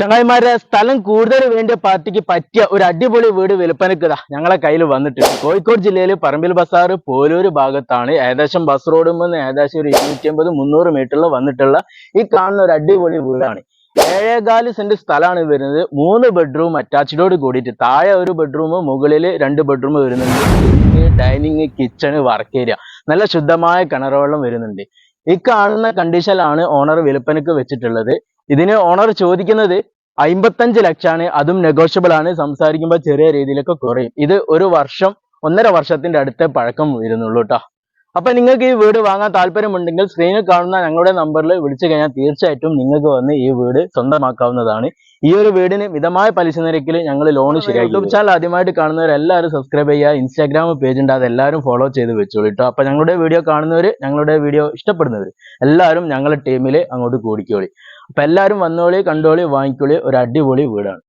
ചങ്ങായിമാരെ സ്ഥലം കൂടുതൽ വേണ്ടിയ പാർട്ടിക്ക് പറ്റിയ ഒരു അടിപൊളി വീട് വിൽപ്പനയ്ക്ക് ഞങ്ങളെ കയ്യിൽ വന്നിട്ടുണ്ട്. കോഴിക്കോട് ജില്ലയിൽ പറമ്പിൽ ബസാർ പോലൂര് ഭാഗത്താണ്. ഏകദേശം ബസ് റോഡിൽ നിന്ന് ഏകദേശം ഒരു 250-300 മീറ്ററിൽ വന്നിട്ടുള്ള ഈ കാണുന്ന ഒരു അടിപൊളി വീടാണ്. 7.4 സെന്റ് സ്ഥലമാണ് വരുന്നത്. 3 ബെഡ്റൂം അറ്റാച്ച്ഡോട് കൂടിയിട്ട് താഴെ ഒരു ബെഡ്റൂം, മുകളിൽ 2 ബെഡ്റൂം വരുന്നുണ്ട്. ഡൈനിങ്, കിച്ചണ്, വർക്ക് ഏരിയ, നല്ല ശുദ്ധമായ കിണർ വെള്ളം വരുന്നുണ്ട്. ഈ കാണുന്ന കണ്ടീഷനിലാണ് ഓണർ വിൽപ്പനയ്ക്ക് വെച്ചിട്ടുള്ളത്. ഇതിന് ഓണർ ചോദിക്കുന്നത് 55 ലക്ഷമാണ്. അതും നെഗോഷ്യബിൾ ആണ്. സംസാരിക്കുമ്പോൾ ചെറിയ രീതിയിലൊക്കെ കുറയും. ഇത് 1 വർഷം 1.5 വർഷത്തിന്റെ അടുത്ത പഴക്കം വരുന്നുള്ളൂ കേട്ടോ. അപ്പൊ നിങ്ങൾക്ക് ഈ വീട് വാങ്ങാൻ താല്പര്യമുണ്ടെങ്കിൽ സ്ക്രീനിൽ കാണുന്ന ഞങ്ങളുടെ നമ്പറിൽ വിളിച്ചു കഴിഞ്ഞാൽ തീർച്ചയായിട്ടും നിങ്ങൾക്ക് വന്ന് ഈ വീട് സ്വന്തമാക്കാവുന്നതാണ്. ഈ ഒരു വീടിന് മിതമായ പലിശ നിരക്കിൽ ഞങ്ങൾ ലോൺ ശരിയാക്കി. യൂട്യൂബ് ചാനൽ ആദ്യമായിട്ട് കാണുന്നവരെല്ലാവരും സബ്സ്ക്രൈബ് ചെയ്യുക. ഇൻസ്റ്റാഗ്രാം പേജ് ഉണ്ട്, അതെല്ലാവരും ഫോളോ ചെയ്ത് വെച്ചോളൂ കേട്ടോ. അപ്പൊ ഞങ്ങളുടെ വീഡിയോ കാണുന്നവർ, ഞങ്ങളുടെ വീഡിയോ ഇഷ്ടപ്പെടുന്നവർ എല്ലാവരും ഞങ്ങളുടെ ടീമിൽ അങ്ങോട്ട് കൂടിക്കോളി. അപ്പൊ എല്ലാവരും വന്നോളി, കണ്ടോളി, വാങ്ങിക്കോളി. ഒരു അടിപൊളി വീടാണ്.